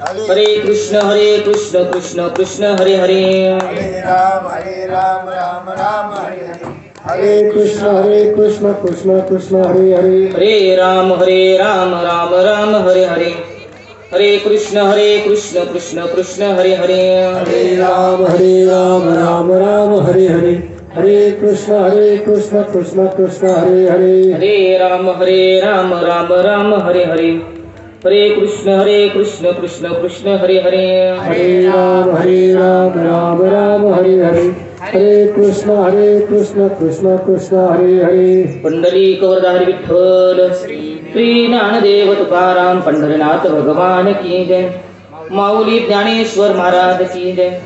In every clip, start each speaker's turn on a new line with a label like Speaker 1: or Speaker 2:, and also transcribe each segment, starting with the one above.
Speaker 1: हरे कृष्ण कृष्ण कृष्ण हरे हरे,
Speaker 2: हरे राम राम हरे हरे, हरे कृष्ण कृष्ण कृष्ण हरे हरे,
Speaker 1: हरे राम राम राम हरे हरे, हरे कृष्ण कृष्ण कृष्ण हरे हरे,
Speaker 2: हरे राम राम राम हरे हरे, हरे कृष्ण कृष्ण कृष्ण हरे हरे,
Speaker 1: हरे राम राम राम हरे हरे, हरे कृष्ण कृष्ण कृष्ण हरे हरे,
Speaker 2: हरे राम राम हरे हरे, हरे कृष्ण कृष्ण कृष्ण हरे हरे,
Speaker 1: पुंडलिक वरदारी विठ्ठल श्री ज्ञानदेव तुकाराम पंढरनाथ भगवान की जय, माऊली ज्ञानेश्वर महाराज की जय,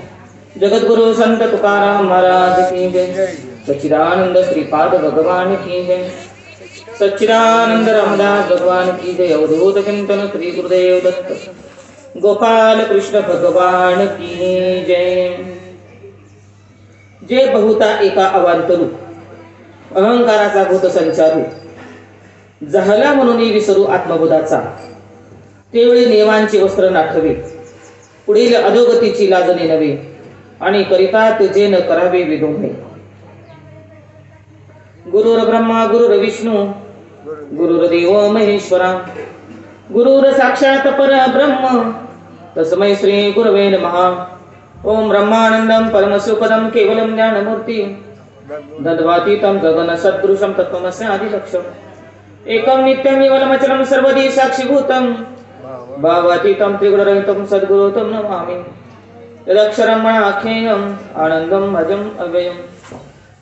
Speaker 1: जगद्गुरु संत तुकाराम महाराज की जय, सच्चिदानंद श्रीपाद भगवान की जय, सच्चिदानंद रामदास भगवान की जय, अवधूत चिंतन श्री गुरुदेव दत्त गोपाल कृष्ण भगवान की जय. जे बहुता एका अवांतरू अहंकाराचा भूत संचारू, झाला म्हणून विसरू आत्मबोधाचा, तेवढे नियमांचे वस्त्र नाठवे, पुढील अधोगतीची लाजणे नव्हे, आणि करितात जे न करावे विदोणे. गुरुर ब्रह्मा गुरुर विष्णू गुरुर्देव महेश्वरा, गुरुर साक्षात परब्रह्म तस्मै श्री गुरवे नमः. ओम ब्रह्मानंदं परमसुखदं केवलं ज्ञानमूर्ति दद्वातीतं गगन सदृशं तत्त्वमस्य आदिलक्ष्यम्, एकं नित्यं निवलमचलं सर्वदी साक्षीभूतं भावातीतं त्रिगुणरहितं सद्गुरुतं नमामि. यदक्षरं मनाख्येयम् आनन्दं भजम् अव्ययम्,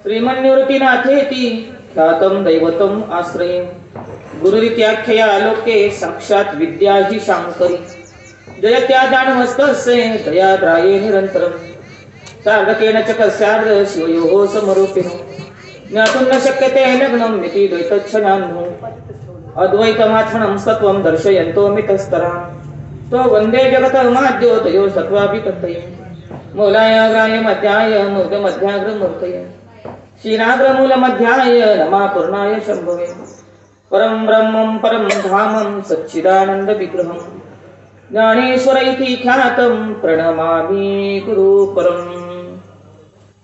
Speaker 1: श्रीमन्निवृत्तिनाथेति ख्यातं दैवतम् आश्रये, गुरुरित्याख्यया लोके साक्षात् विद्या हि शाङ्करी, जयत्या दानमस्तस्य दयाद्राये निरन्तरम्, सार्धकेन च कस्यार्ध शिवयोः समरूपिणो, ज्ञातुं न शक्यते लग्नम् इति द्वैतच्छनान्नो, अद्वैतमात्मनं सत्त्वं दर्शयन्तो मितस्तरां, तो वन्दे जगतमाद्योतयो सत्त्वाभितत्तये, मूलायाग्राय मध्याय मूर्धमध्याग्रमूर्तये, क्षीराग्रमूलमध्याय नमापूर्णाय शम्भवे, परं ब्रह्मं परं धामं सच्चिदानन्दविग्रहं, ज्ञानेश्वर इति ख्यातं प्रणमामि गुरुपरम्.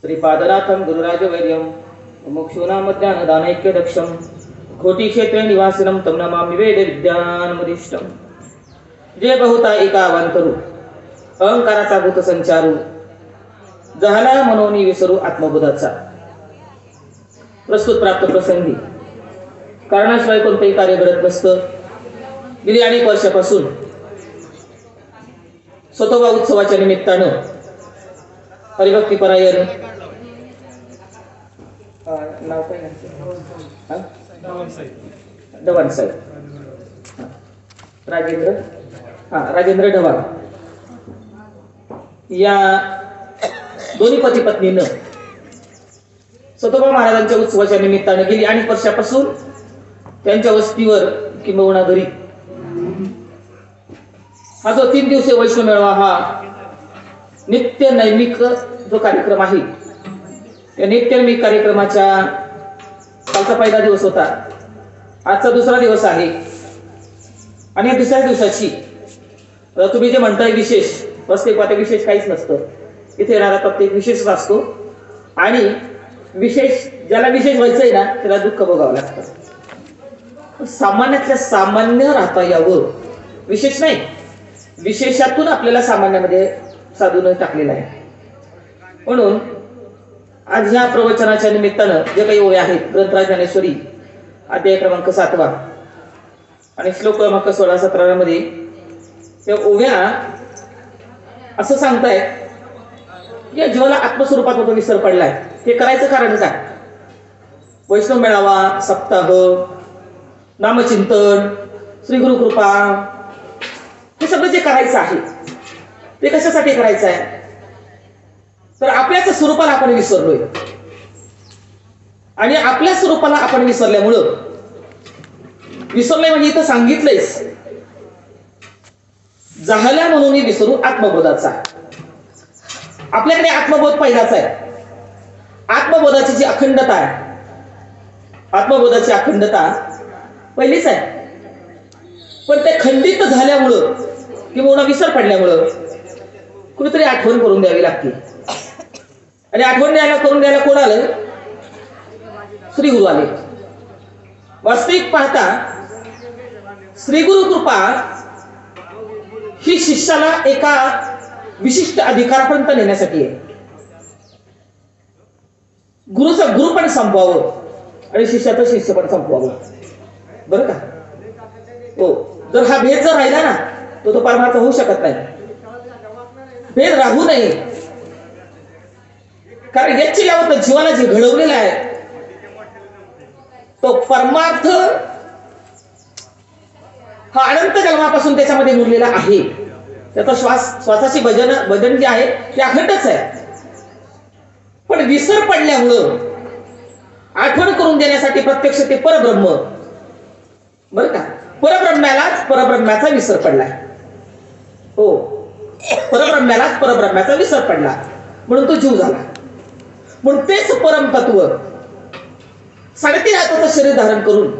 Speaker 1: श्रीपादनाथं गुरुराजवैर्यं मुमुक्षूणामज्ञानदानैक्यदक्षं, कोटिक्षेत्रे निवासिनं तं नमामि वेदविद्यानमुदिष्टं. जे बहुता एका अवांतरू अहंकाराचा भूत संचारू, झाला म्हणून विसरू आत्मबोधाचा. प्रस्तुत प्राप्त प्रसंगी कारणाशिवाय कोणतेही कार्य घडत नसतं. गेली अनेक वर्षापासून स्वतोबा उत्सवाच्या निमित्तानं हरिभक्तीपरायण नाव काय ढवाण साहेब, राजेंद्र ढवाण या दोन्ही पती पत्नीनं सतोबा महाराजांच्या उत्सवाच्या निमित्तानं गेली अनेक वर्षापासून त्यांच्या वस्तीवर किंबहुना घरी हा जो 3 दिवसीय वैष्णव मेळावा हा नित्य नैमिक जो कार्यक्रम आहे, त्या नित्य नैमिक कार्यक्रमाच्या कालचा पहिला दिवस होता, आजचा दुसरा दिवस आहे. आणि दुसऱ्या दिवसाची तुम्ही जे म्हणताय विशेष, प्रत्येक वाटे विशेष काहीच नसतं. इथे येणारा प्रत्येक विशेष असतो, आणि विशेष ज्याला विशेष व्हायचंय ना त्याला दुःख भोगावं लागतं. सामान्यातल्या सामान्य राहता यावं, विशेष नाही, विशेषातून आपल्याला सामान्यामध्ये साधून टाकलेलं आहे. म्हणून आज ह्या प्रवचनाच्या निमित्तानं जे काही ओव्या आहेत, ग्रंथराज ज्ञानेश्वरी अध्याय क्रमांक 7 आणि श्लोक क्रमांक 16-17 मध्ये त्या ओव्या असं सांगतायत की जीवाला आत्मस्वरूपात विसर पडलाय. हे करायचं कारण काय? वैष्णव मेळावा, सप्ताह, नामचिंतन, श्री गुरुकृपा, हे सगळं जे करायचं आहे ते कशासाठी करायचं आहे? तर आपल्याच स्वरूपाला आपण विसरलोय, आणि आपल्या स्वरूपाला आपण विसरल्यामुळं, विसरलंय म्हणजे इथं सांगितलंयच, झाल्या म्हणून विसरू आत्मबोधाचा. आपल्याकडे आत्मबोध पहिलाच आहे. आत्मबोधाची जी अखंडता आहे, आत्मबोधाची अखंडता पहिलीच आहे, पण ते खंडित झाल्यामुळं किंवा विसर पडल्यामुळं कुठेतरी आठवण करून द्यावी लागते. आणि आठवण करून द्यायला कोण आलं? श्री गुरु आले. वास्तविक पाहता श्री गुरु कृपा ही शिष्याला एका विशिष्ट अधिकारापर्यंत नेण्यासाठी आहे. गुरुचं गुरु पण संपवावं आणि शिष्याचं शिष्य पण संपवावं. बरं का? हो, जर हा भेद जर राहिला ना तो परमार्थ होऊ शकत नाही. भेद राहू नये. कारण याची यावत जीवाला जे घडवलेलं आहे तो परमार्थ हा अनंत जन्मापासून त्याच्यामध्ये मुरलेला आहे. त्याचा श्वासाची भजन जे आहे ते अखंडच आहे. पण विसर पडल्यामुळं आठवण करून देण्यासाठी प्रत्यक्ष ते परब्रह्म, बरं का, परब्रह्मालाच परब्रह्माचा विसर पडलाय. हो, परब्रह्मालाच परब्रह्माचा विसर पडला म्हणून तो जीव झाला. म्हणून तेच परम तत्व 3.5 हाताचं शरीर धारण करून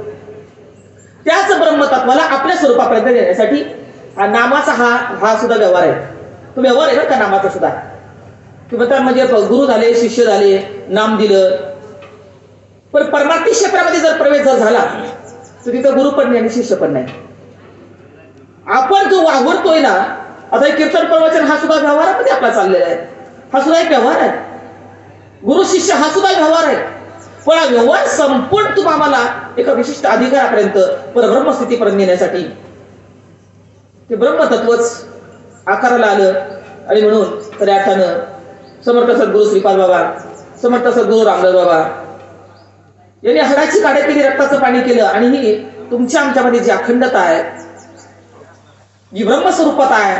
Speaker 1: त्याच ब्रह्मतत्वाला आपल्या स्वरूपापर्यंत देण्यासाठी हा नामाचा हा सुद्धा व्यवहार आहे. तो व्यवहार आहे बरं का नामाचा सुद्धा. तुम्ही म्हणता म्हणजे गुरु झाले, शिष्य झाले, नाम दिलं, पण परमार्थी क्षेत्रामध्ये जर प्रवेश झाला तर तिथं गुरु पण नाही आणि शिष्य पण नाही. आपण जो वावरतोय ना, आता हे कीर्तन प्रवचन हा सुद्धा व्यवहारामध्ये आपला चाललेला आहे. हा सुद्धा एक व्यवहार आहे. गुरु शिष्य हा सुद्धा व्यवहार आहे. पण हा व्यवहार संपूर्ण तुम्हाला एका विशिष्ट अधिकारापर्यंत परब्रह्म स्थितीपर्यंत नेण्यासाठी ते ब्रह्मतत्वच आकाराला आलं. आणि म्हणून खऱ्या अर्थानं समर्थ सद्गुरु श्रीपाद बाबा, समर्थ सद्गुरु रामदास बाबा यांनी हाडाची काढ्या केली, रक्ताचं पाणी केलं. आणि ही तुमच्या आमच्यामध्ये जी अखंडता आहे, जी ब्रह्मस्वरूपात आहे,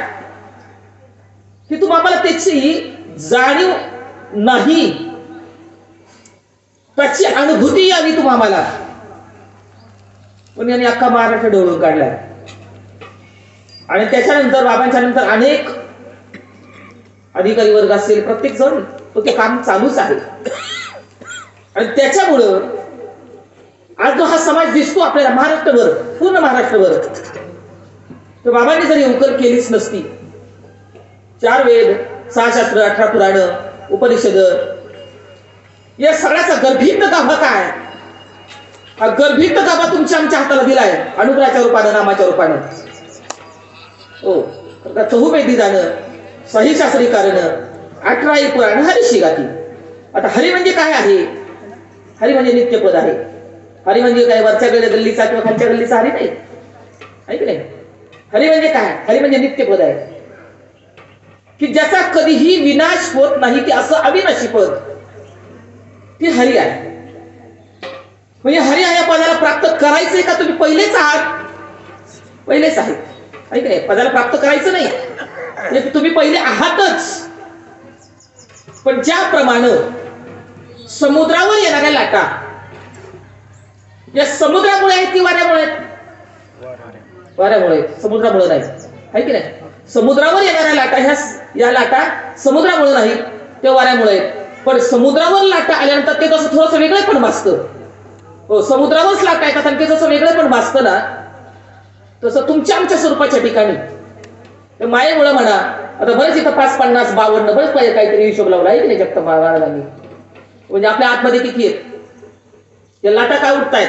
Speaker 1: की तुम्हाला त्याची जाणीव नाही, त्याची अनुभूती यावी तुम्हाला. पण यांनी अख्खा महाराष्ट्र ढवळून काढलाय. आणि त्याच्यानंतर बाबांच्या नंतर अनेक अधिकारी वर्ग असेल, प्रत्येक जण तो ते काम चालूच आहे. आणि त्याच्यामुळं आज जो हा समाज दिसतो आपल्याला महाराष्ट्रभर, पूर्ण महाराष्ट्रभर, तर बाबांनी जर उकल केलीच नसती, 4 वेद, 6 शास्त्र, 18 पुराण, उपनिषद, या सगळ्याचा गर्भित गाभा काय? हा गर्भित गाभा तुमच्या आमच्या हाताला दिलाय अनुग्रहाच्या रूपानं, नामाच्या रूपानं. हो, चहुवेदी जाणं, सही शास्त्री कारण, 18 पुराण, हरीशी गाती. आता हरी म्हणजे काय आहे? हरी म्हणजे नित्यपद आहे. हरी म्हणजे काय वरच्या गल्लीचा किंवा खालच्या गल्लीचा हरी नाही, आहे की नाही? हरी म्हणजे काय? हरी म्हणजे नित्यपद आहे, की ज्याचा कधीही विनाश होत नाही, की असं अविनाशी पद, ती हरी आहे. म्हणजे हरी या पदाला प्राप्त करायचंय का तुम्ही पहिलेच आहात? पहिलेच आहे, आहे की नाही? पदाला प्राप्त करायचं नाही, म्हणजे तुम्ही पहिले आहातच. पण ज्याप्रमाणे समुद्रावर येणाऱ्या लाटा या समुद्रामुळे आहेत की वाऱ्यामुळे? वाऱ्यामुळे, समुद्रामुळे नाही, आहे की नाही? समुद्रावर येणाऱ्या लाटा या लाटा समुद्रामुळे नाही, ते वाऱ्यामुळे. पण समुद्रावर लाटा आल्यानंतर ते जसं थोडंसं वेगळं पण भासतं. हो, समुद्रावरच लाटा येतात आणि ते जसं वेगळं पण भासतं ना, तसं तुमच्या आमच्या स्वरूपाच्या ठिकाणी मायेमुळे म्हणा. आता बरेच इथं 5, 50, 52 बरेच पाहिजे काहीतरी हिशोब लावला, आहे की नाही? जगत महाराजांनी म्हणजे आपल्या आतमध्ये किती आहेत, या लाटा काय उठतायत?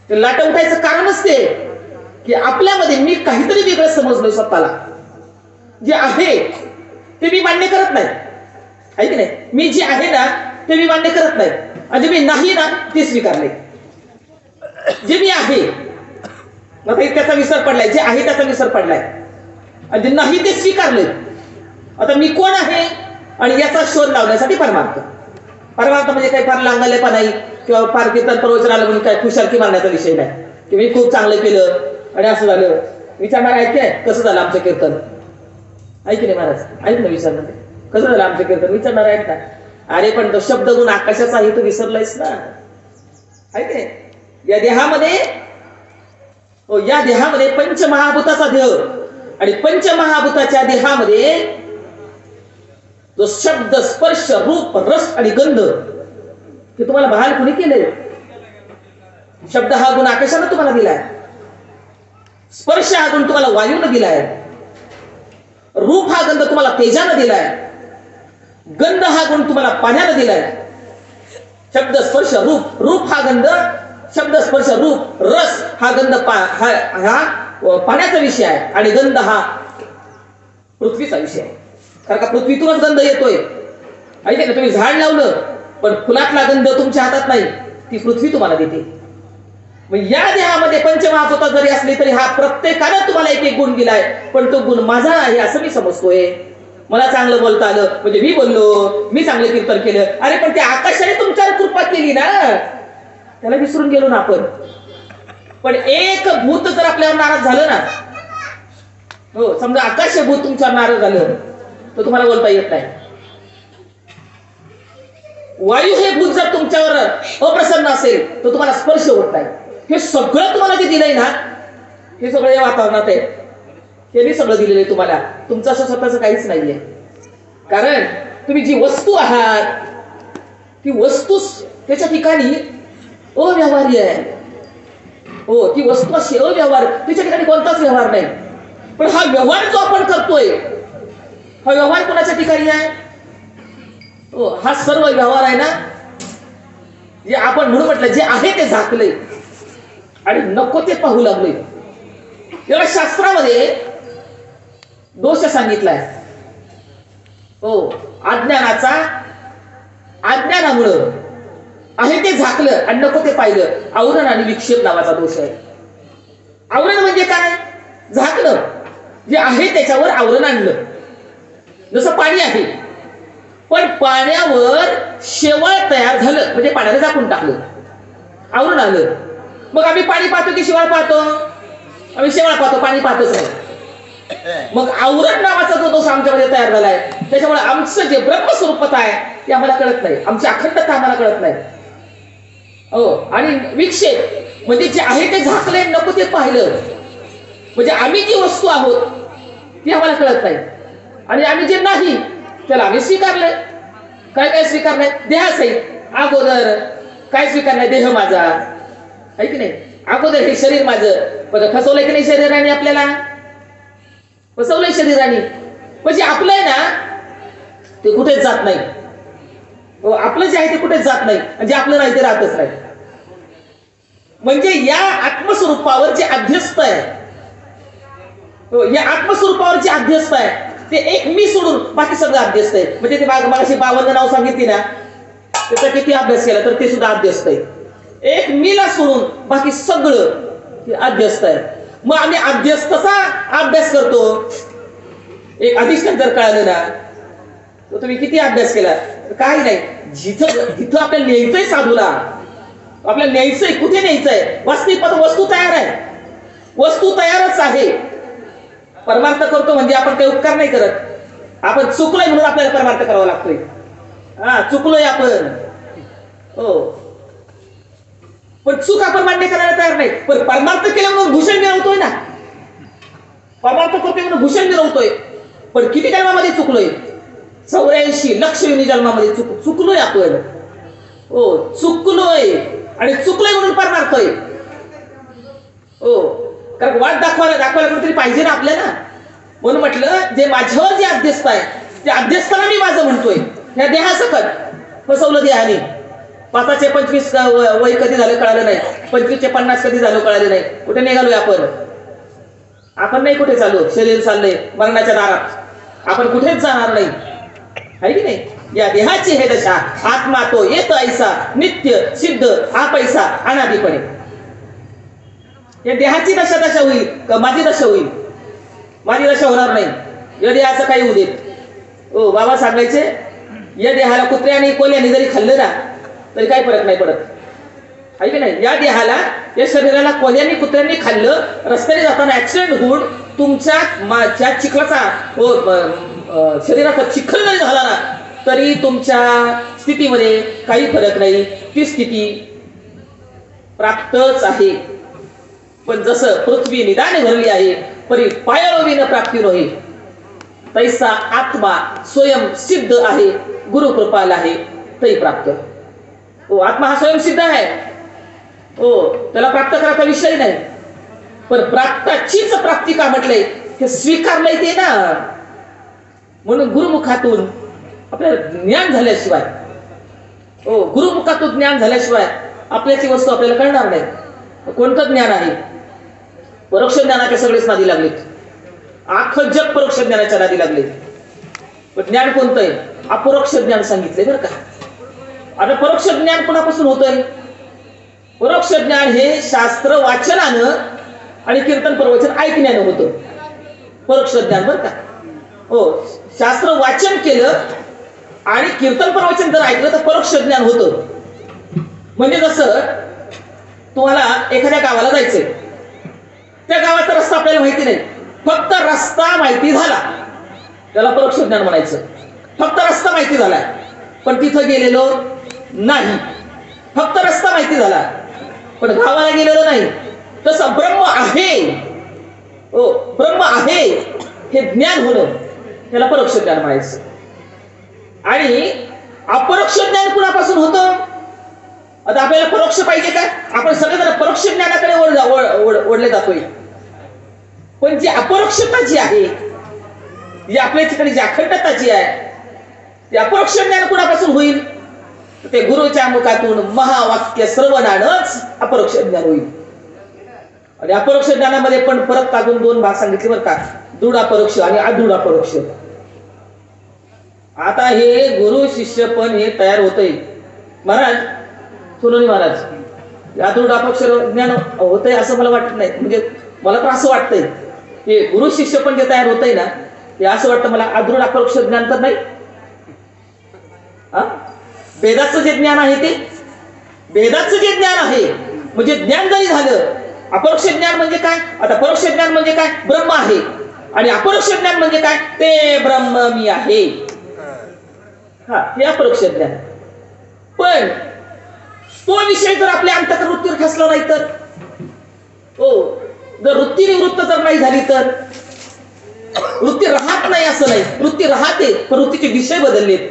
Speaker 1: ते लाटा उठायचं कारणच ते की आपल्यामध्ये मी काहीतरी वेगळं समजलोय. स्वतःला जे आहे ते मी मान्य करत नाही, आहे की नाही? मी जे आहे ना ते मी मान्य करत नाही, आणि जे मी नाही ना ते स्वीकारले. जे मी आहे त्याचा विसर पडलाय, जे आहे त्याचा विसर पडलाय, आणि जे नाही ते स्वीकारले. आता मी कोण आहे आणि याचा शोध लावण्यासाठी परमार्थ. परमार्थ म्हणजे काही फार लांगलेपा नाही किंवा फार कीर्तन प्रवचन आलं म्हणून काय खुशालकी मारण्याचा विषय नाही, की मी खूप चांगलं केलं आणि असं झालं. विचारणार आहेत काय कसं झालं आमचं कीर्तन? ऐक नाही महाराज, ऐक ना, विचारणार कसं झालं आमचं कीर्तन, विचारणार आहेत का? अरे पण तो शब्द गुण आकाशाचा आहे, तो विसरलायस ना, आहे की नाही? या देहामध्ये, हो, या देहामध्ये पंचमहाभूताचा देह, आणि पंचमहाभूताच्या देहामध्ये जो शब्द, स्पर्श, रूप, रस आणि गंध हे तुम्हाला बहाल कुणी केले? शब्द हा गुण आकाशानं तुम्हाला दिलाय, स्पर्श हा गुण तुम्हाला वायूनं दिलाय, तुम्हाला तेजानं दिलाय, गंध हा गुण तुम्हाला पाण्यानं दिलाय, शब्द स्पर्श रूप, रूप हा गंध, शब्द स्पर्श रूप, रस हा गंध हा पाण्याचा विषय आहे आणि गंध हा पृथ्वीचा विषय आहे. कारण का पृथ्वीतूनच गंध येतोय. ऐका ना, तुम्ही झाड लावलं पण फुलातला गंध तुमच्या हातात नाही, ती पृथ्वी तुम्हाला देते. मग या देहामध्ये पंचमहाभूत जरी असली तरी हा प्रत्येकानं तुम्हाला एक एक गुण दिलाय, पण तो गुण माझा आहे असं मी समजतोय. मला चांगलं बोलता आलं म्हणजे मी बोललो, मी चांगलं कीर्तन केलं, अरे पण त्या आकाशाने तुमच्यावर कृपा केली ना, त्याला विसरून गेलो ना आपण. पण एक भूत जर आपल्यावर नाराज झालं ना, हो समजा आकाश भूत तुमच्यावर नाराज झालं तर तुम्हाला बोलता येत नाही. वायू हे भूत जर तुमच्यावर अप्रसन्न असेल तर तुम्हाला स्पर्श होत नाही. हे सगळं तुम्हाला जे दिलंय ना, हे सगळं या वातावरणात आहे, हे मी सगळं दिलेलं आहे तुम्हाला. तुमचं असं स्वतःच काहीच नाहीये. कारण तुम्ही जी वस्तू आहात ती वस्तू त्याच्या ठिकाणी अव्यवहार्य आहे. हो, ती वस्तू अशी अव्यवहार, त्याच्या ठिकाणी कोणताच व्यवहार नाही. पण हा व्यवहार जो आपण करतोय, हा व्यवहार कोणाच्या ठिकाणी आहे? हो, हा सर्व व्यवहार आहे ना, जे आपण म्हणून म्हटलं जे आहे ते झाकले आणि नको ते पाहू लागले. तेव्हा शास्त्रामध्ये दोष सांगितलाय. हो, अज्ञानाचा, अज्ञानामुळं आहे ते झाकलं आणि नको ते पाहिलं. आवरण आणि विक्षेप नावाचा दोष आहे. आवरण म्हणजे काय? झाकलं, जे आहे त्याच्यावर आवरण आणलं. जसं पाणी आहे, पण पाण्यावर शेवाळ तयार झालं म्हणजे पाण्याला झाकून टाकलं, आवरण आलं. मग आम्ही पाणी पाहतो की शेवाळ पाहतो? आम्ही शेवाळ पाहतो, पाणी पाहतोच नाही. मग आवरण नावाचा जो दोष आमच्यामध्ये तयार झालाय, त्याच्यामुळे आमचं जे ब्रह्मस्वरूपता आहे ते आम्हाला कळत नाही, आमची अखंडता आम्हाला कळत नाही. हो, आणि विक्षेप म्हणजे जे आहे ते झाकले, नको ते पाहिलं, म्हणजे आम्ही जी वस्तू आहोत ती आम्हाला कळत नाही आणि आम्ही जे नाही त्याला आम्ही स्वीकारलंय. काय काय स्वीकारलंय? देहासहित. अगोदर काय स्वीकारलंय? देह माझा आहे की नाही. अगोदर हे शरीर माझं, पण फसवलंय की नाही शरीराने? आपल्याला फसवलंय शरीराने. म्हणजे आपलं आहे ना ते कुठेच जात नाही. हो, आपलं जे आहे ते कुठेच जात नाही, म्हणजे आपलं नाही ते राहतच नाही. म्हणजे या आत्मस्वरूपावर जे अध्यस्त आहे, हो, या आत्मस्वरूपावर जे अध्यस्त आहे ते एक मी सोडून बाकी सगळं अध्यस्त आहे. म्हणजे ते मागाशी 52 नाव सांगितली ना, त्याचा किती अभ्यास केला तर ते सुद्धा अध्यस्त आहे. एक मीला सोडून बाकी सगळं अध्यस्त आहे. मग आम्ही अध्यस्तचा अभ्यास करतो. एक अधिष्ठान जर कळालं ना, तर तुम्ही किती अभ्यास केला काही नाही. जिथं आपल्याला न्यायचंय साधूला, आपल्याला न्यायचंय, कुठे न्यायचंय? वास्तविक वस्तू तयार आहे, वस्तू तयारच आहे. परमार्थ करतो म्हणजे आपण काही उपकार नाही करत. आपण चुकलोय म्हणून आपल्याला परमार्थ करावा लागतोय. हा, चुकलोय आपण. हो, पण चूक आपण मान्य करायला तयार नाही. पण परमार्थ केल्या म्हणून भूषण मिळवतोय ना, परमार्थ करतोय म्हणून भूषण मिळवतोय. पण किती जन्मामध्ये चुकलोय? 84 लक्ष योनी जन्मामध्ये चुकलोय आपण. हो, चुकलोय आणि चुकलोय म्हणून परमार्थ आहे. हो, कारण वाट दाखवायला कोणतरी पाहिजे ना आपल्याला. म्हणून म्हटलं जे माझ्यावर जे अध्यस्त आहे ते अध्यस्थाला मी माझं म्हणतोय. ह्या देहासकट फसवलं देहाने. 5चे 25 वय कधी झालं कळालं नाही, 25चे 50 कधी झालं कळालं नाही. कुठे निघालोय आपण? आपण नाही कुठे चालू, शरीर चाललंय मरणाच्या दारात. आपण कुठेच जाणार नाही, आहे की नाही. या देहाची हे दशा, आत्मा तो येत ऐसा नित्य सिद्ध हा पैसा अनादिपणे. या देहाची दशा होईल का माझी दशा होईल? माझी दशा होणार नाही. या देहाचं काही होऊ देत. हो, बाबा सांगायचे या देहाला कुत्र्याने कोल्याने जरी खाल्लं ना तरी काही फरक नाही पडत, आहे की नाही. या देहाला, या शरीराला कोल्याने कुत्र्यांनी खाल्लं, रस्त्याने जाताना ऍक्सिडेंट होऊन तुमच्या चिखलाचा, हो, शरीराचा चिखल नाही झाला ना तरी तुमच्या स्थितीमध्ये काही फरक नाही. ती स्थिती प्राप्तच आहे. पण जसं पृथ्वी निदाने भरली आहे परी पायारोवी प्राप्ती नव्हे, तैसा आत्मा स्वयं सिद्ध आहे, गुरु कृपाल आहे तै प्राप्त. हो, आत्मा हा स्वयं सिद्ध आहे. हो, त्याला प्राप्त करायचा विषय नाही. पण प्राप्ताचीच प्राप्ती का म्हटलंय? हे स्वीकारलंय ते ना. म्हणून गुरुमुखातून आपल्याला ज्ञान झाल्याशिवाय, गुरुमुखातून ज्ञान झाल्याशिवाय आपल्याची वस्तू आपल्याला कळणार नाही. कोणतं ज्ञान आहे? परोक्ष ज्ञानाच्या सगळेच नादी लागलेत. अख्खं जग परोक्ष ज्ञानाच्या नादी लागले. पण ज्ञान कोणतं आहे? अपरोक्ष ज्ञान सांगितलंय बरं का. आता परोक्ष ज्ञान कोणापासून होतंय? परोक्ष ज्ञान हे शास्त्र वाचनानं आणि कीर्तन प्रवचन ऐकण्यानं होतं. परोक्ष ज्ञान बरं का. शास्त्र वाचन केलं आणि कीर्तन प्रवचन जर ऐकलं तर परोक्ष ज्ञान होतं. म्हणजे जसं तुम्हाला एखाद्या गावाला जायचंय, त्या गावाचा रस्ता आपल्याला माहिती नाही, फक्त रस्ता माहिती झाला, त्याला परोक्ष ज्ञान म्हणायचं. फक्त रस्ता माहिती झाला पण तिथं गेलेलो नाही, फक्त रस्ता माहिती झाला पण गावाला गेलेलो नाही. तसं ब्रह्म आहे, ब्रह्म आहे हे ज्ञान होणं, त्याला परोक्ष ज्ञान म्हणायचं. आणि अपरोक्ष ज्ञान कुणापासून होतं? आता आपल्याला परोक्ष पाहिजे का? आपण सगळेजण परोक्ष ज्ञानाकडे ओढले जातोय. पण जी अपरोक्षता जी आहे, जी आपल्या ठिकाणी जी अखंडता जी आहे, ते अपरोक्ष ज्ञान कुणापासून होईल? ते गुरुच्या मुखातून महावाक्य श्रवणानंच अपरोक्ष ज्ञान होईल. आणि अपरोक्ष ज्ञानामध्ये पण परत काढून दोन भाग सांगितले बरं का, दृढ अपरोक्ष आणि अदृढ अपरोक्ष. आता हे गुरु शिष्य पण हे तयार होतंय. महाराज सोनोनी महाराज, अदृढ अपरोक्ष ज्ञान होतंय असं मला वाटत नाही. म्हणजे मला तर असं वाटतंय की गुरु शिष्य पण जे तयार होतंय ना, ते असं वाटतं मला अदृढ अपरोक्ष ज्ञान तर नाही. वेदाचं जे ज्ञान आहे, ते वेदाचं जे ज्ञान आहे म्हणजे ज्ञान जरी झालं, अपरोक्ष ज्ञान म्हणजे काय? आता परोक्ष ज्ञान म्हणजे काय? ब्रह्म आहे. आणि अपरोक्ष ज्ञान म्हणजे काय? ते ब्रह्म मी आहे. हे अपरोक्ष ज्ञान. पण तो विषय जर आपल्या अंतःकरणावर खसला नाही तर, जर वृत्ती निवृत्त जर नाही झाली तर, वृत्ती राहत नाही असं नाही, वृत्ती राहते पण वृत्तीचे विषय बदललेत.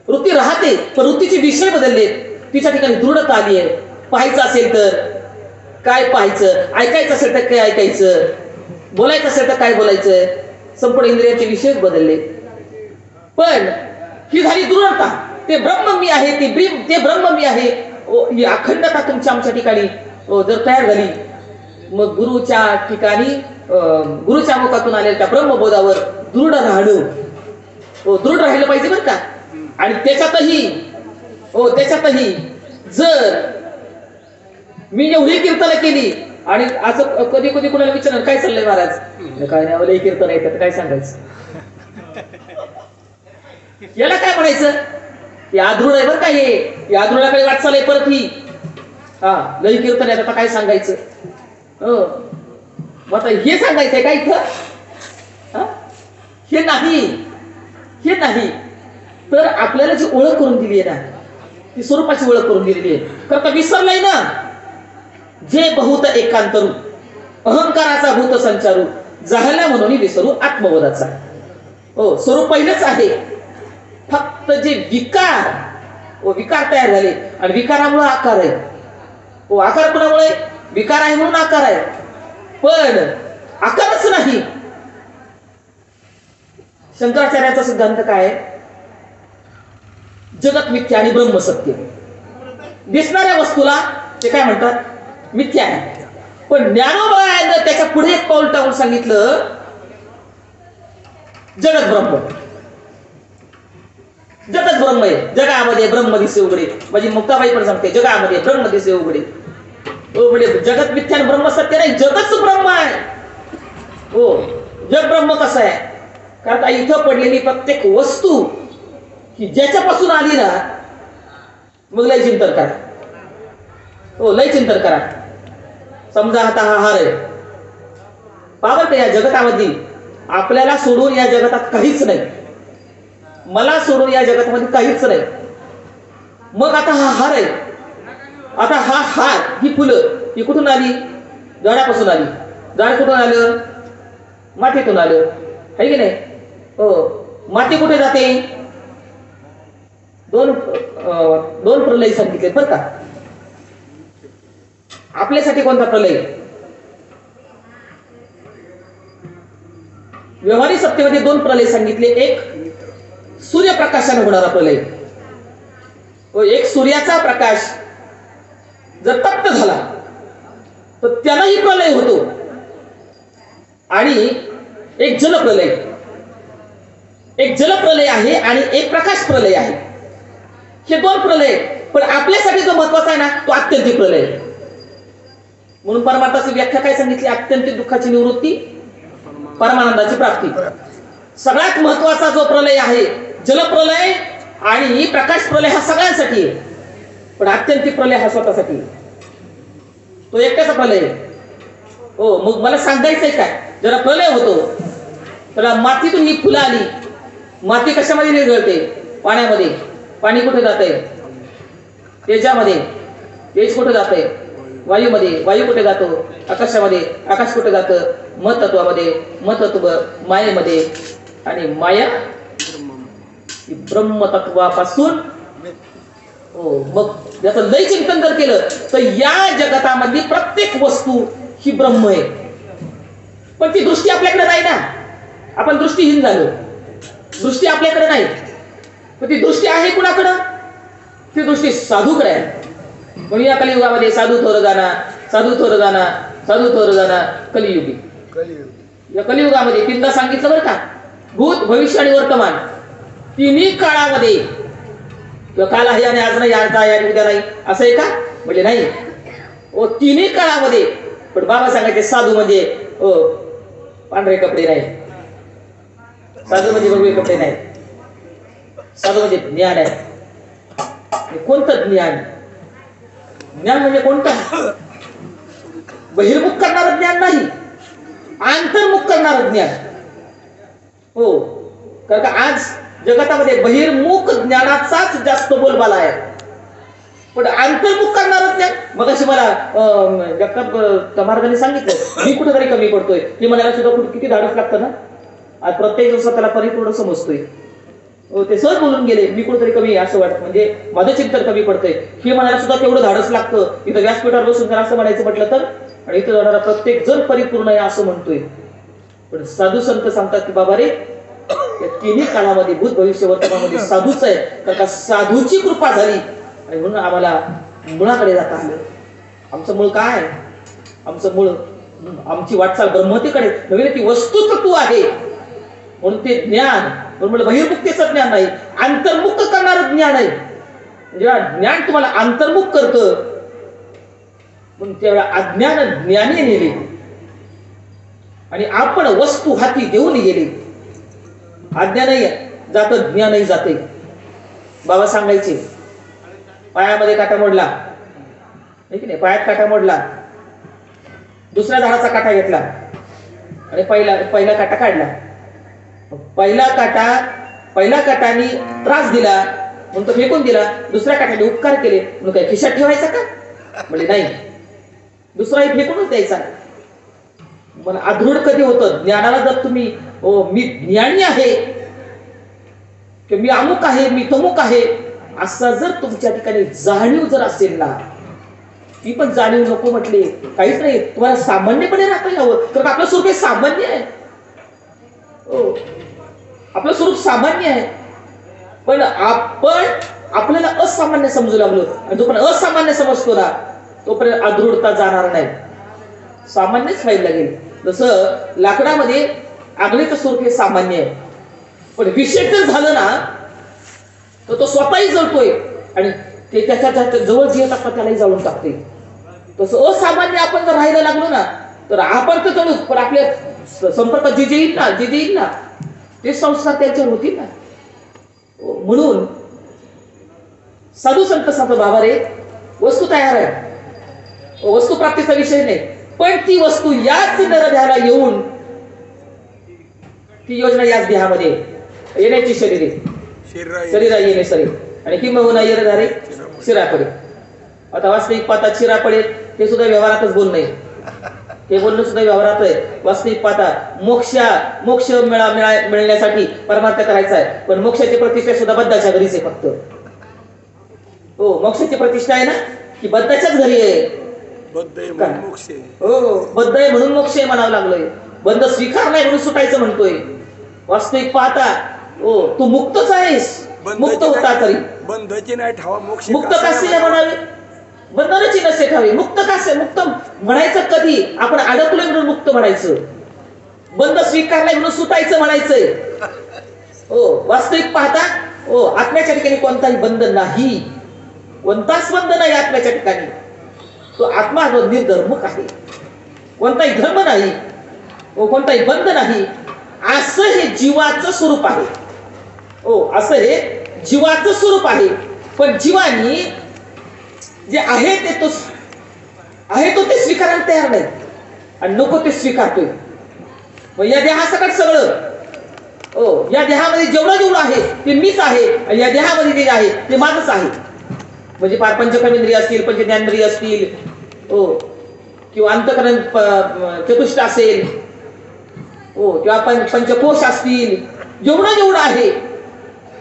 Speaker 1: वृत्ती राहते पण वृत्तीचे विषय बदललेत. तिच्या ठिकाणी दृढता आली आहे. पाहायचं असेल तर काय पाहायचं, ऐकायचं असेल तर काय ऐकायचं, बोलायचं असेल तर काय बोलायचं, संपूर्ण इंद्रियांचे विषय बदलले. पण ही झाली दृढता. ते ब्रह्म मी आहे, ते ब्रह्म मी आहे, ही अखंडता तुमच्या आमच्या ठिकाणी जर तयार झाली, मग गुरुच्या ठिकाणी गुरुच्या मुखातून आलेल्या त्या ब्रह्मबोधावर दृढ राहणं, दृढ राहिलं पाहिजे बरं का. आणि त्याच्यातही जर मी एवढी कीर्तन केली आणि असं कधी कधी कोणाला विचारणार काय चाललंय महाराज, काय नाही लई कीर्तन ऐकत, काय सांगायचं, याला काय म्हणायचं? या दृढ आहे बरं का, हे या दृढाकडे वाटचाल आहे परत ही. लई कीर्तन आहे, आता काय सांगायचं? आता हे सांगायचंय का इथं? हे नाही. तर आपल्याला जी ओळख करून दिली आहे ना, ती स्वरूपाची ओळख करून दिलेली आहे. करता विसरलाय ना, जे बहुत एकांतरू अहंकाराचा भूत संचारू, जाहला म्हणून विसरू आत्मबोधाचा. स्वरूप पहिलंच आहे, फक्त जे विकार तयार झाले आणि विकारामुळे आकार आहे. आकार कोणामुळे? विकार आहे म्हणून आकार आहे. पण आकारच नाही. शंकराचार्याचा सिद्धांत काय आहे? जगत मिथ्या आणि ब्रह्म सत्य. दिसणाऱ्या वस्तूला ते काय म्हणतात? मिथ्या आहे. पण ज्ञानोबानं त्याच्या पुढे एक पाऊल टाकून सांगितलं, जगत ब्रह्म आहे. जगामध्ये ब्रह्म दिसे उघडे. म्हणजे मुक्ताबाई पण सांगते, जगामध्ये ब्रह्म दिसे उघडे. म्हणजे जगत मिथ्या आणि ब्रह्म सत्य नाही, जगच ब्रह्म आहे. जग ब्रह्म कसं आहे? कारण इथं पडलेली प्रत्येक वस्तू की ज्याच्यापासून आली ना, मग लय चिंतन करा. लय चिंतन करा. समजा आता हा हार आहे, पाहत या जगतामध्ये आपल्याला सोडून या जगतात काहीच नाही, मला सोडून या जगतामध्ये काहीच नाही. मग आता हा हार आहे, आता हा हार, ही फुलं ही कुठून आली? झाडापासून आली. झाड कुठून आलं? मातीतून आलं, आहे की नाही? माती कुठे जाते? दोन प्रलय सांगितले बरं का. आपल्यासाठी कोणता प्रलय? व्यवहारिक सत्तेमध्ये दोन प्रलय सांगितले. एक सूर्यप्रकाशाने होणारा प्रलय, एक सूर्याचा प्रकाश जर तप्त झाला तर त्यालाही प्रलय होतो, आणि एक जलप्रलय, एक जलप्रलय आहे आणि एक प्रकाश प्रलय आहे. हे दोन प्रलय, पण आपल्यासाठी जो महत्वाचा आहे ना तो आत्यंतिक प्रलय. म्हणून परमार्थाची व्याख्या काय सांगितली? आत्यंतिक दुःखाची निवृत्ती, परमानंदाची प्राप्ती. सगळ्यात महत्वाचा जो प्रलय आहे जलप्रलय आणि प्रकाश प्रलय हा सगळ्यांसाठी आहे, पण आत्यंतिक प्रलय हा स्वतःसाठी आहे. तो एकट्याचा प्रलय आहे. हो, मग मला सांगायचंय काय, जरा प्रलय होतो त्याला मातीतून ही फुलं आली, माती कशामध्ये विरघळते? पाण्यामध्ये. पाणी कुठे जाते? तेजामध्ये. तेज कुठे जाते? वायूमध्ये. वायू कुठे जातो? आकाशामध्ये. आकाश कुठे जातं? महतत्वामध्ये. महतत्व मायेमध्ये, आणि माया ब्रह्मतत्वापासून. हो, मग याचं लय चिंतन जर केलं तर या जगतामधली प्रत्येक वस्तू ही ब्रह्म आहे, पण ती दृष्टी आपल्याकडे नाही ना. आपण दृष्टीहीन झालो, दृष्टी आपल्याकडे नाही. पण ती दृष्टी आहे कुणाकडं? ती दृष्टी साधूकडे आहे. म्हणून या कलियुगामध्ये साधू थोर जाना, साधू थोर जाना, साधू थोर जाना कलियुगी. या कलियुगामध्ये तीनदा सांगितलं बरं का, भूत भविष्य आणि वर्तमान तिन्ही काळामध्ये. किंवा काल आहे आणि आज नाही, आज आहे आणि उद्या नाही, असं आहे का? म्हणजे नाही. ओ, तिन्ही काळामध्ये. पण बाबा सांगायचे साधू म्हणजे पांढरे कपडे नाही, साधू म्हणजे वेगळे कपडे नाही, साधू म्हणजे ज्ञान आहे. कोणतं ज्ञान? ज्ञान म्हणजे कोणतं? बहिर्मुख करणारं ज्ञान नाही, अंतर्मुख करणारं ज्ञान. हो, कारण का आज जगतामध्ये बहिर्मुख ज्ञानाचाच जास्त बोलबाला आहे, पण अंतर्मुख करणारं ज्ञान. मग अशी मला जगताप मार्गाने सांगितलं मी कुठेतरी कमी पडतोय. हे म्हणायला सुद्धा किती धाडस लागतं ना. आज प्रत्येक दिवसात त्याला परिपूर्ण समजतोय. ते सहज बोलून गेले मी कुठेतरी कमी आहे असं वाटतं, म्हणजे माझं चिंतन कमी पडतंय. हे म्हणायला सुद्धा तेवढं धाडस लागतं. इथं व्यासपीठावर बसून जर असं म्हणायचं म्हटलं तर, आणि इथं जाणारा प्रत्येक जण परिपूर्ण आहे असं म्हणतोय. पण साधू संत सांगतात की बाबा रे, या तिन्ही काळामध्ये भूत भविष्य वर्तमानामध्ये साधूच आहे, कारण का साधूची कृपा झाली. आणि म्हणून आम्हाला मुळाकडे जाता आलं. आमचं मूळ काय? आमचं मूळ, आमची वाटचाल ब्रह्मतेकडे नव्हे, ती वस्तुतत्व आहे. म्हणून ते ज्ञान, म्हणून मला बहिर्मुक्तीचं ज्ञान नाही, अंतर्मुक्त करणारं ज्ञान आहे. जेव्हा ज्ञान तुम्हाला अंतर्मुख करतं, म्हणून त्यावेळेला अज्ञान ज्ञानी नेले आणि आपण वस्तू हाती देऊन गेले. अज्ञानही जातं, ज्ञानही जाते. बाबा सांगायचे पायामध्ये काटा मोडला, नाही की नाही, पायात काटा मोडला, दुसऱ्या झाडाचा काटा घेतला आणि पहिला काटा काढला. पहिला काटाने त्रास दिला म्हणून तो फेकून दिला, दुसऱ्या काटाने उपकार केले म्हणून काय खिशात ठेवायचा का? म्हणजे नाही, दुसराही फेकूनच द्यायचा. मला आदृढ कधी होतं ज्ञानाला, जर तुम्ही मी ज्ञानी आहे की मी अमुक आहे, मी तमुक आहे, असा जर तुमच्या ठिकाणी जाणीव जर असेल ना, ती पण जाणीव नको म्हटले काहीच नाही, तुम्हाला सामान्यपणे राहता यावं. तर आपलं स्वरूप हे सामान्य आहे. आपलं स्वरूप सामान्य आहे, पण आपण आपल्याला असामान्य समजू लागलो, आणि जो पण असामान्य समजतो ना तोपर्यंत आदृढता जाणार नाही, सामान्यच व्हायला लागेल. जसं लाकडामध्ये आगळीचं स्वरूप हे सामान्य आहे, पण विशेष जर झालं ना तर तो स्वतःही जळतोय आणि ते त्याच्या जवळ जे येतात त्यालाही जाळून टाकते. तसं असामान्य आपण जर राहायला लागलो ना तर आपण तर जळू, पण आपल्या संपर्कात जे येईल ना ते संस्कार त्यांच्यावर होतील ना. म्हणून साधू संत सांगतो बाबा रे, वस्तू तयार आहे, वस्तू प्राप्तीचा विषय नाही, पण ती वस्तू याच नरदेहाला येऊन, ती योजना याच देहामध्ये येण्याची शरीरा येणे सरे, आणि किंबहुना येणारे शिरापडे. आता वास्तविक पाहता शिरापडे ते सुद्धा व्यवहारातच बोलणं आहे, हे बोलणं सुद्धा व्यवहारात आहे. वास्तविक पाहता मोक्ष मिळण्यासाठी परमार्थ करायचा आहे, पण मोक्षाची प्रतिष्ठा सुद्धा बद्धाच्या घरीच आहे फक्त. हो, मोक्षाची प्रतिष्ठा आहे ना की बद्धाच्याच घरी आहे. हो, बद्ध आहे म्हणून मोक्ष आहे म्हणावं लागलोय. बंध स्वीकारलाय म्हणून सुटायचं म्हणतोय. वास्तविक पाहता हो तू मुक्तच आहेस. मुक्त होता तरी
Speaker 3: बंधची नाही ठावा मोक्ष
Speaker 1: मुक्त कसे म्हणावे, बंधनाची नसे ठावी. मुक्त कसे, मुक्त म्हणायचं कधी आपण अडकलोय म्हणून मुक्त म्हणायचं, बंध स्वीकारलाय म्हणून सुटायचं म्हणायचंय. हो वास्तविक पाहता हो आत्म्याच्या ठिकाणी कोणताही बंध नाही, कोणताच बंध नाही आत्म्याच्या ठिकाणी. तो आत्मा जो निर्धर्मक आहे, कोणताही धर्म नाही, कोणताही बंध नाही. असं हे जीवाचं स्वरूप आहे. हो असं हे जीवाचं स्वरूप आहे. पण जीवानी जे आहे ते तो आहे तो ते स्वीकारायला तयार नाही आणि नको ते स्वीकारतोय. मग या देहासकट सगळं हो या देहामध्ये जेवढं आहे ते मीच आहे आणि या देहामध्ये जे आहे ते माझंच आहे. म्हणजे पार पंचकर्मेंद्रिय असतील, पंचज्ञानेंद्रिय असतील हो किंवा अंतःकरण चतुष्ट असेल हो किंवा पंचकोश असतील, जेवढं आहे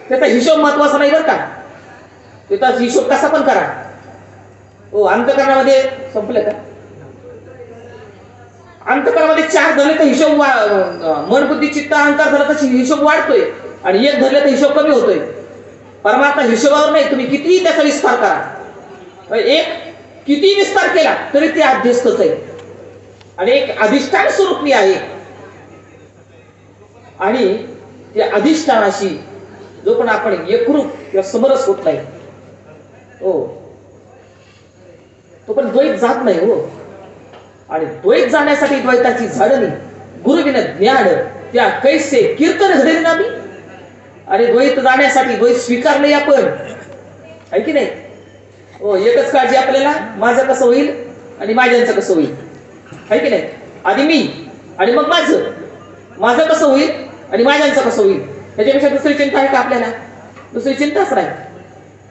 Speaker 1: त्याचा हिशोब महत्वाचा नाही बरं का. त्याचा हिशोब कसा पण करा. हो अंतःकरणामध्ये संपलं का, अंतःकरणामध्ये 4 धरले तर हिशोब मन बुद्धी चित्त अहंकार झाला तर हिशोब वाढतोय आणि 1 धरले तर हिशोब कमी होतोय. परमात्मा हिशोबावर नाही, तुम्ही कितीही त्याचा विस्तार करा, एक किती विस्तार केला तरी ते अध्यस्तच आहे आणि एक अधिष्ठान स्वरूपी आहे. आणि त्या अधिष्ठानाशी जो पण आपण एकरूप किंवा समरस होत नाही हो तो पण द्वैत जात नाही हो. आणि द्वैत जाण्यासाठी द्वैताची झाडणी गुरुविन ज्ञान त्या कैसे कीर्तन घडेल ना मी. अरे द्वैत जाण्यासाठी द्वैत स्वीकारले आपण आहे की नाही हो. एकच काळजी आपल्याला, माझं कसं होईल आणि माझ्यांचं कसं होईल आहे की नाही. आधी मी आणि मग माझं कसं होईल आणि माझ्यांचं कसं होईल, त्याच्यापेक्षा दुसरी चिंता आहे का आपल्याला? दुसरी चिंताच नाही.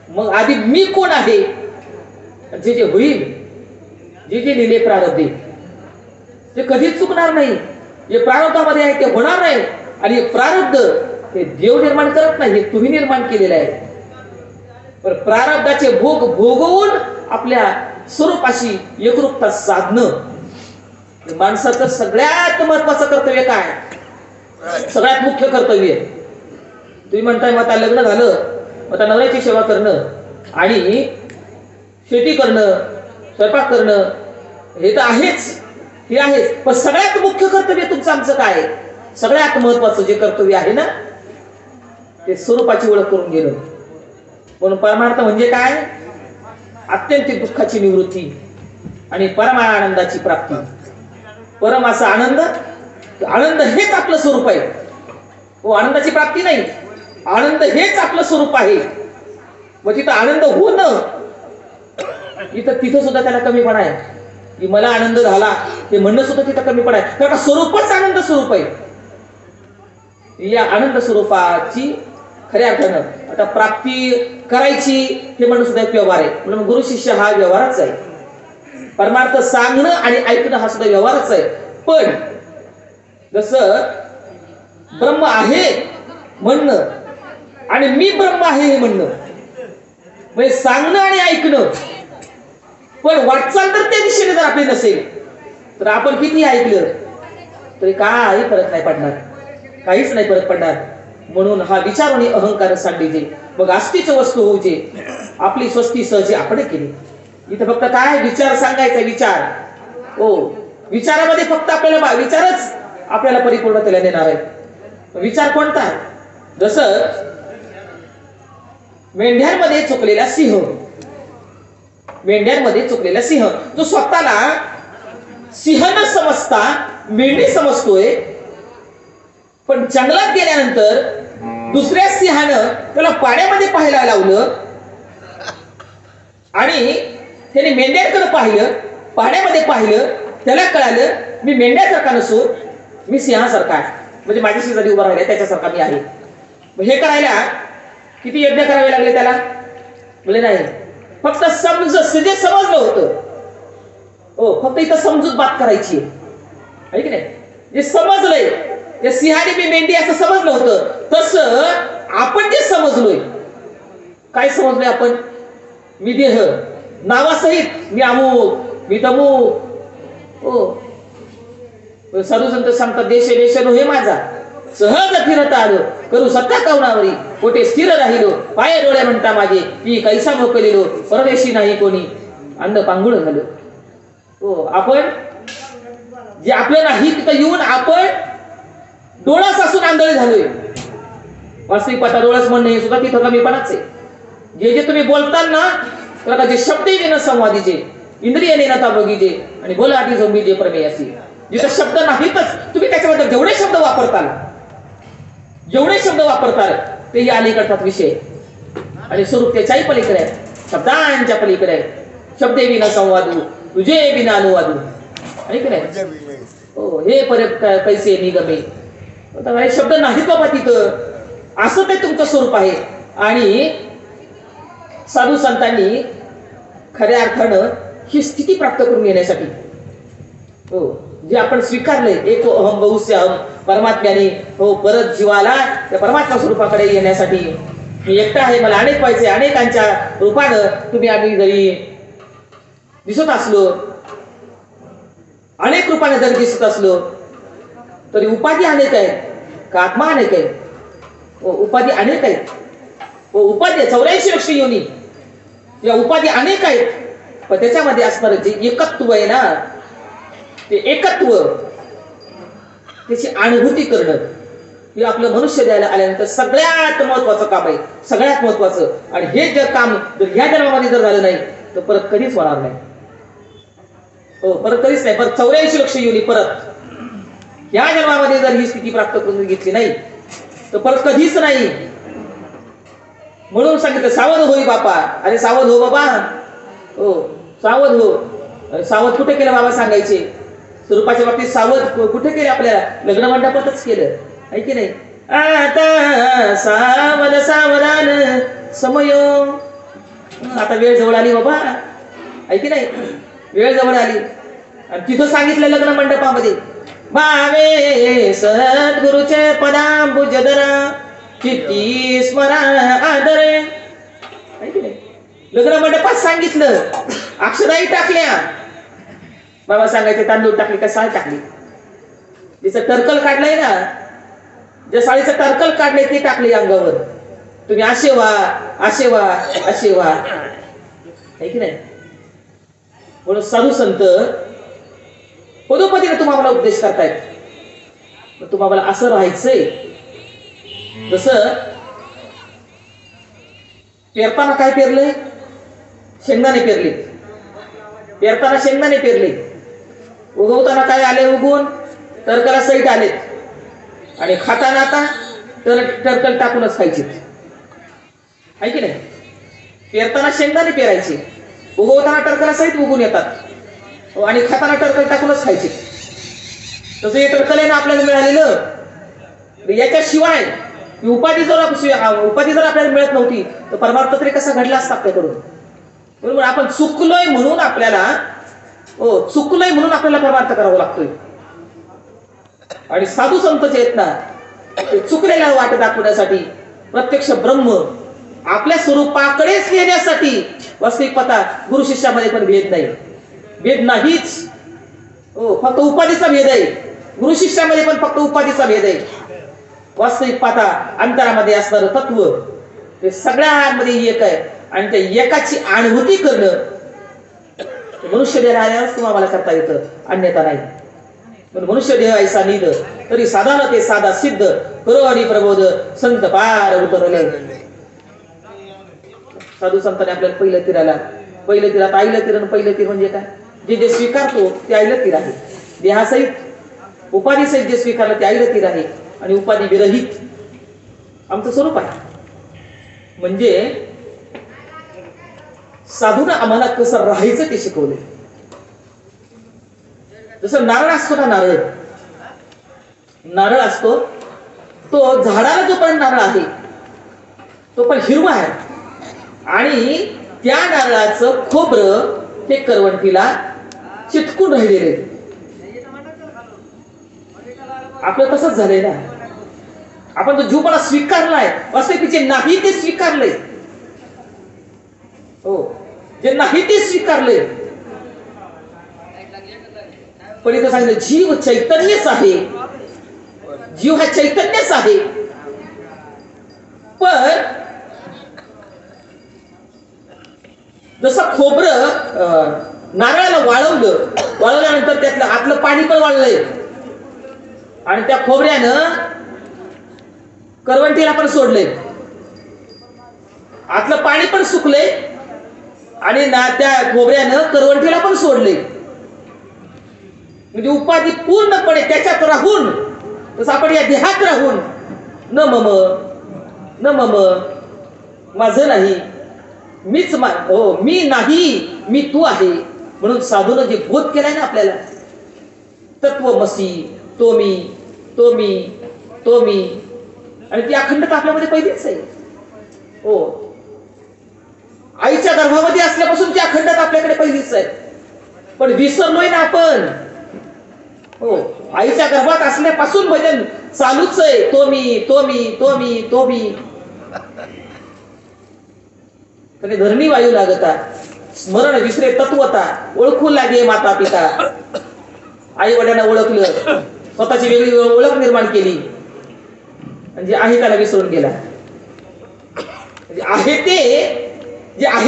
Speaker 1: मग आधी मी कोण आहे, जे जे होईल, जे जे लिहिले प्रारब्ध ते कधीच चुकणार नाही. जे प्रारब्धामध्ये आहे ते होणार नाही आणि हे प्रारब्ध हे देव निर्माण करत नाही, हे तुम्ही निर्माण केलेलं आहे. पण प्रारब्धाचे भोग भोगवून आपल्या स्वरूपाशी एकरूपता साधणं माणसाचं सगळ्यात महत्वाचं कर्तव्य काय, सगळ्यात मुख्य कर्तव्य. तुम्ही म्हणताय मग आता लग्न झालं, मग आता नवऱ्याची सेवा करणं आणि शेती करणं, स्वयंपाक करणं हे तर आहेच, हे आहेच. पण सगळ्यात मुख्य कर्तव्य तुमचं आमचं काय, सगळ्यात महत्वाचं जे कर्तव्य आहे ना ते स्वरूपाची ओळख करून घेणं. म्हणून परमार्थ म्हणजे काय, आत्यंतिक दुःखाची निवृत्ती आणि परमानंदाची प्राप्ती. परम असा आनंद, आनंद हेच आपलं स्वरूप आहे हो. आनंदाची प्राप्ती नाही, आनंद हेच आपलं स्वरूप आहे. मग तिथं आनंद होणं तिथं सुद्धा त्याला कमीपणा आहे की मला आनंद झाला हे म्हणणं सुद्धा तिथं कमीपणा आहे. कारण स्वरूपच आनंद स्वरूप आहे. या आनंद स्वरूपाची खऱ्या अर्थानं आता प्राप्ती करायची हे म्हणणं सुद्धा एक व्यवहार आहे. म्हणून गुरु शिष्य हा व्यवहारच आहे. परमार्थ सांगणं आणि ऐकणं हा सुद्धा व्यवहारच आहे. पण जसं ब्रह्म आहे म्हणणं आणि मी ब्रह्म आहे हे म्हणणं म्हणजे सांगणं आणि ऐकणं. पण वाटचाल तर त्या दिशेने जर आपली नसेल तर आपण किती ऐकलं तरी काही फरक नाही पडणार, काहीच नाही फरक पडणार. म्हणून हा विचार आणि अहंकार सांडीजे मग आस्तीच वस्तू होऊजे आपली स्वस्ती सहजी आपण केली. इथं फक्त काय विचार सांगायचा, विचार हो. विचारामध्ये फक्त आपल्याला विचारच आपल्याला परिपूर्णतेला नेणार आहे. विचार कोणता आहे, जसं मेंढ्यांमध्ये चुकलेला सिंह, मेंढ्यांमध्ये चुकलेला सिंह जो स्वतःला सिंह न समजता मेंढी समजतोय. पण जंगलात गेल्यानंतर दुसऱ्या सिंहानं त्याला पाण्यामध्ये पाहायला लावलं आणि त्याने मेंढ्यांकडे पाहिलं, पाण्यामध्ये पाहिलं, त्याला कळालं मी मेंढ्यासारखा नसून मी सिंहासारखा आहे. म्हणजे माझ्या शेजारी उभा राहिला त्याच्यासारखा मी आहे. हे करायला किती यज्ञ करावे लागले त्याला, म्हणजे नाही फक्त जे समजलं होतं हो. फक्त इथं समजूत बात करायची आहे की नाही. जे समजलंय ते सिंहाने मी मेंढी असं समजलं होतं, तसं आपण जे समजलोय, काय समजलोय आपण, मी देह नावासहित मी अमुक मी तमुक हो. साधू संत सांगतात देश देश हे माझा सहज फिरत आलो करू सत्ता कवनावरी कोठे स्थिर राहिलो पाय डोळे म्हणता माझे ती कैसा मोकलिलो परदेशी नाही कोणी अंध पांगुळ झालो. हो आपण जे आपलं नाही तिथं येऊन आपण डोळस असून आंधळे झालोय. वास्तविक पाहता डोळस म्हणणे हे सुद्धा तिथं कमीपणाच आहे. जे तुम्ही बोलताल ना तर जे शब्द येणं संवादीचे इंद्रिय नेनता बघीचे आणि बोलाटी जमीचे प्रमेयासी जिथं शब्द नाहीतच तुम्ही त्याच्याबद्दल जेवढे शब्द वापरताल ते ही अलीकडतात विषय आणि स्वरूप त्याच्याही पलीकडे आहे. शब्दांच्या पलीकडे आहे. शब्दे विना संवादू तुझे विना अनुवादू आणि की नाही. हो हे परत कैसे निगमे शब्द नाहीत बाबा तिथं असं ते तुमचं स्वरूप आहे. आणि साधू संतांनी खऱ्या अर्थानं ही स्थिती प्राप्त करून घेण्यासाठी हो जे आपण स्वीकारले एको अहम बहुस्य अहम परमात्म्याने हो परत जीवाला त्या परमात्मा स्वरूपाकडे येण्यासाठी मी एकटा आहे मला अनेक व्हायचे अनेकांच्या रूपानं तुम्ही आम्ही जरी दिसत असलो अनेक रूपाने जरी दिसत असलो तरी उपाधी अनेक आहेत का आत्मा अनेक आहे. उपाधी अनेक आहेत. उपाधी 84 लक्ष योनी या उपाधी अनेक आहेत पण त्याच्यामध्ये असणार जे एकत्व आहे ना ते एकत्व त्याची अनुभूती करणं हे आपलं मनुष्य द्यायला आल्यानंतर सगळ्यात महत्वाचं काम आहे. सगळ्यात महत्वाचं. आणि हे जर काम जर ह्या जन्मामध्ये जर झालं नाही तर परत कधीच होणार नाही. हो परत कधीच नाही. परत 84 लक्ष योनी परत या जन्मामध्ये जर ही स्थिती प्राप्त करून घेतली नाही तर परत कधीच नाही. म्हणून सांगितलं सावध होई बापा. अरे सावध हो बाबा. हो सावध हो. सावध कुठे केलं बाबा सांगायचे. स्वरूपाच्या बाबतीत सावध कुठे केले आपल्याला लग्न मंडपातच केलं आहे की नाही. आता सावध सावधान समयो. आता वेळ जवळ आली बाबा आहे की नाही. वेळ जवळ आली आणि तिथं सांगितलं लग्न मंडपामध्ये भावे सद्गुरुचे पदांबुज धरा चित्ती स्मरा आदरे आहे की नाही. लग्न मंडपात सांगितलं अक्षराही टाकल्या. बाबा सांगायचे तांदूळ टाकले का साळ टाकली. जिचं टर्कल काढलंय ना ज्या साळीचं टर्कल काढलंय ते टाकले अंगावर. तुम्ही असे व्हा आहे की नाही. म्हणून साधू संत पदोपदीने तुम्हाला उपदेश करतायत. तुम्हाला असं राहायचंय जसं पेरताना काय पेरलंय शेंगदाणे पेरले. पेरताना शेंगदाणे पेरले. उगवताना काय आले उगवून टरकला सहित आले आणि खाताना आता टरकल टाकूनच खायचे आहे की नाही. पेरताना शेंगदाणे पेरायचे उगवताना टरकला सहित उगवून येतात आणि खाताना टरकल टाकूनच खायचे. तसं हे टरकल आहे ना आपल्याला मिळालेलं. याच्याशिवाय उपाधी जर आपल्याला मिळत नव्हती तर परमार्थ तरी कसा घडला असता आपल्याकडून. बरोबर. आपण चुकलोय म्हणून आपल्याला परमार्थ करावा लागतोय. आणि साधू संत जे आहेत ना ते चुकलेल्या वाट दाखवण्यासाठी प्रत्यक्ष ब्रह्म आपल्या स्वरूपाकडेच येण्यासाठी वास्तविक पता गुरु शिष्यामध्ये पण भेद नाही. भेद नाहीच. फक्त उपाधीचा भेद आहे. गुरु शिष्यामध्ये पण फक्त उपाधीचा भेद आहे. वास्तविक पाहता अंतरामध्ये असणारं तत्व ते सगळ्यांमध्ये एक आहे. आणि त्या एकाची अनुभूती करणं मनुष्य देह आल्यास तुम्हाला करता येतं अन्यथा नाही. मनुष्य देह ऐसा निध तरी साधारण ते साधा सिद्ध करो आणि प्रबोध संत पार उतरले. साधू संतांनी आपल्याला पहिलं तीरात आईलं तीर. पहिलं तीर म्हणजे काय जे स्वीकारतो ते आईलं तीर आहे. देहासहित उपाधीसहित जे स्वीकारलं ते आईलं तीर आहे. आणि उपाधी विरहित आमचं स्वरूप आहे. म्हणजे साधून आम्हाला कसं राहायचं ते शिकवले. जसं नारळ असतो ना नारळ असतो तो झाडाला जो पण नारळ आहे तो पण हिरवा आहे. आणि त्या नारळाचं खोबरं हे करवंटीला चिटकून राहिलेले. आपलं तसंच झालंय ना. आपण तो जीवपणा स्वीकारलाय वास्तविक नाही ते स्वीकारलंय. हो जे नाही ते स्वीकारलंय. पण इथं सांगितलं जीव चैतन्यच आहे, जीव हा चैतन्यच आहे. पण जसं खोबरं नारळाला वाळवल्यानंतर त्यातलं आतलं पाणी पण वाळलंय आणि त्या खोबऱ्यानं करवंटीला पण सोडलंय, आतलं पाणी पण सुकलंय आणि त्या खोबऱ्यानं करवंटीला पण सोडलंय. म्हणजे उपाधी पूर्णपणे त्याच्यात राहून, तसं आपण या देहात राहून न मम माझं नाही, मी नाही, मी तू आहे म्हणून साधूनं जे बोध केलाय ना आपल्याला, तत्वमसी, तो मी आणि ती अखंडता आपल्यामध्ये पहिलीच आहे. हो, आईच्या गर्भामध्ये असल्यापासून ती अखंडता आपल्याकडे पहिलीच आहे. पण विसरलोय ना आपण. हो, आईच्या गर्भात असल्यापासून भजन चालूच आहे, तो मी. धरणी वायू लागता, स्मरण विसरे तत्वता, ओळखू लागे माता पिता. आई वडिलांना ओळखलं, स्वतःची वेगळी ओळख निर्माण केली, म्हणजे आहे त्याला विसरून गेला. म्हणजे आहे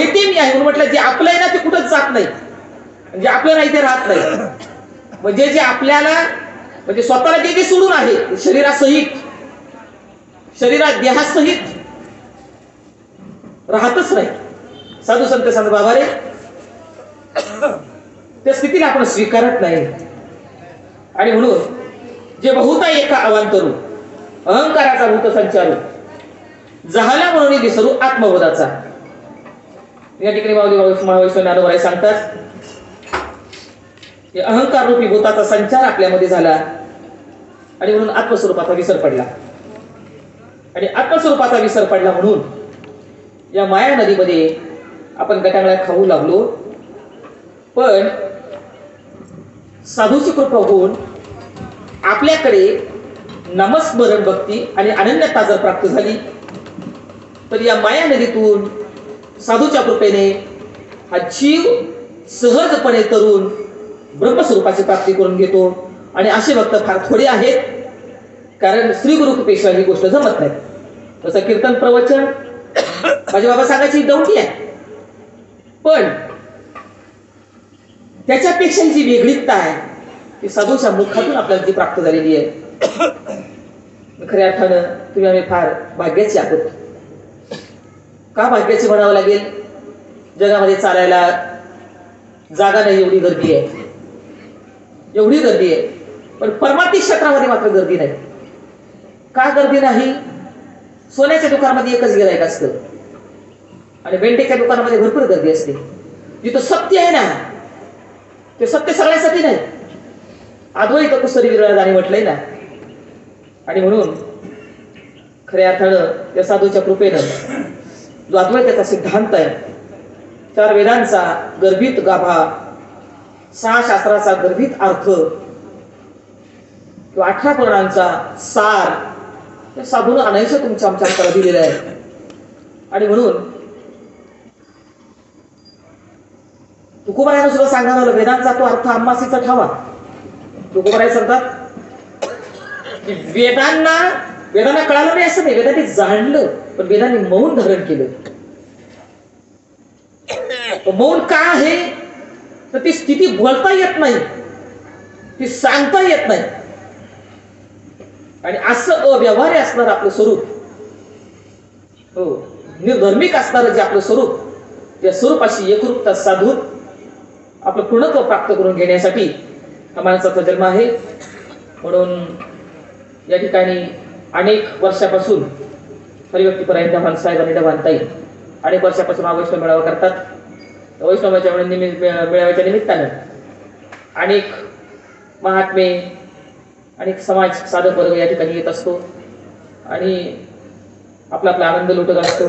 Speaker 1: ते मी आहे म्हणून म्हटलं. जे आपलं आहे ना ते कुठंच जात नाही, म्हणजे आपलं नाही ते राहत नाही. म्हणजे जे आपल्याला, म्हणजे स्वतःला जे सोडून आहे देहासहित राहतच नाही. साधू संत सांगत बाबा रे, त्या स्थितीला आपण स्वीकारत नाही. आणि म्हणून जे बहुता एका अवांतरू, अहंकाराचा भूत संचारू, जहाला म्हणून विसरू आत्मबोधाचा. या ठिकाणी महावैष्णव ज्ञानोबा सांगतात की अहंकार रूपी भूताचा संचार आपल्यामध्ये झाला आणि म्हणून आत्मस्वरूपाचा विसर पडला. आणि आत्मस्वरूपाचा विसर पडला म्हणून या माया नदीमध्ये आपण गटांगळ्या खाऊ लागलो. पण साधूची कृपा होऊन आपल्याकडे नामस्मरण भक्ती आणि अनन्यता जर प्राप्त झाली तर या माया नदीतून साधूच्या कृपेने हा जीव सहजपणे तरुण ब्रह्मस्वरूपाची प्राप्ती करून घेतो. आणि असे भक्त फार थोडे आहेत, कारण श्री गुरु कृपेशिवाय ही गोष्ट जमत नाही. तसं कीर्तन प्रवचन माझे बाबा सांगायची दौटी आहे, पण त्याच्यापेक्षा जी वेगळीकता आहे ती साधूच्या मुखातून आपल्याला जी प्राप्त झालेली आहे. खऱ्या अर्थानं तुम्ही आम्ही फार भाग्याची आहोत. का भाग्याची म्हणावं लागेल? जगामध्ये चालायला जागा नाही, एवढी गर्दी आहे. पण परमार्थिक क्षेत्रामध्ये मात्र गर्दी नाही. का गर्दी नाही? सोन्याच्या दुकानामध्ये एकच गिरायक असतं आणि बेंटेच्या दुकानामध्ये भरपूर गर्दी असते. जिथं सत्य आहे ना, ते सत्य सगळ्यासाठी नाही. अद्वैत कुसरी विरळाने म्हटलंय ना. आणि म्हणून खऱ्या अर्थानं त्या साधूच्या कृपेनं जो अद्वैताचा सिद्धांत आहे, 4 वेदांचा गर्भित गाभा, 6 शास्त्राचा गर्भित अर्थ किंवा 18 पुराणांचा सार त्या साधून अनायचं तुमच्या आमच्याकडे दिलेलं आहे. आणि म्हणून तुकोबारायनं सुद्धा सांगायला वेदांचा तो अर्थ आम्हासीचा ठावा. तुकोबाराय सांगतात की वेदांना कळालं नाही असं नाही, वेदांनी जाणलं, पण वेदांनी मौन धारण केलं. मौन का आहे तर ती स्थिती बोलता येत नाही, ती सांगता येत नाही. आणि असं अव्यवहार्य असणार आपलं स्वरूप, हो निर्धर्मिक असणारं जे आपलं स्वरूप, त्या स्वरूपाशी एकरूपता साधून आपलं पूर्णत्व प्राप्त करून घेण्यासाठी हा माणसाचा जन्म आहे. म्हणून या ठिकाणी अनेक वर्षापासून हरिभक्तीपरायण डव्हाण साहेब आणि डव्हाण ताई अनेक वर्षापासून हा वैष्णव मेळावा करतात. वैष्णवाच्या मेळाव्याच्या निमित्तानं अनेक महात्मे, अनेक समाज साधक वर्ग या ठिकाणी येत असतो आणि आपला आनंद लुटत असतो.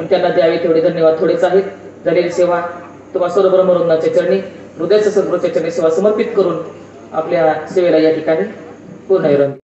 Speaker 1: त्यांना द्यावे तेवढे धन्यवाद थोडेच आहेत. झालेली सेवा तुम्हा सर्व ब्रह्मरुंदाच्या चरणी, हृदयाच्या सद्गुरूच्या चरणी सेवा समर्पित करून आपल्या सेवेला या ठिकाणी पूर्ण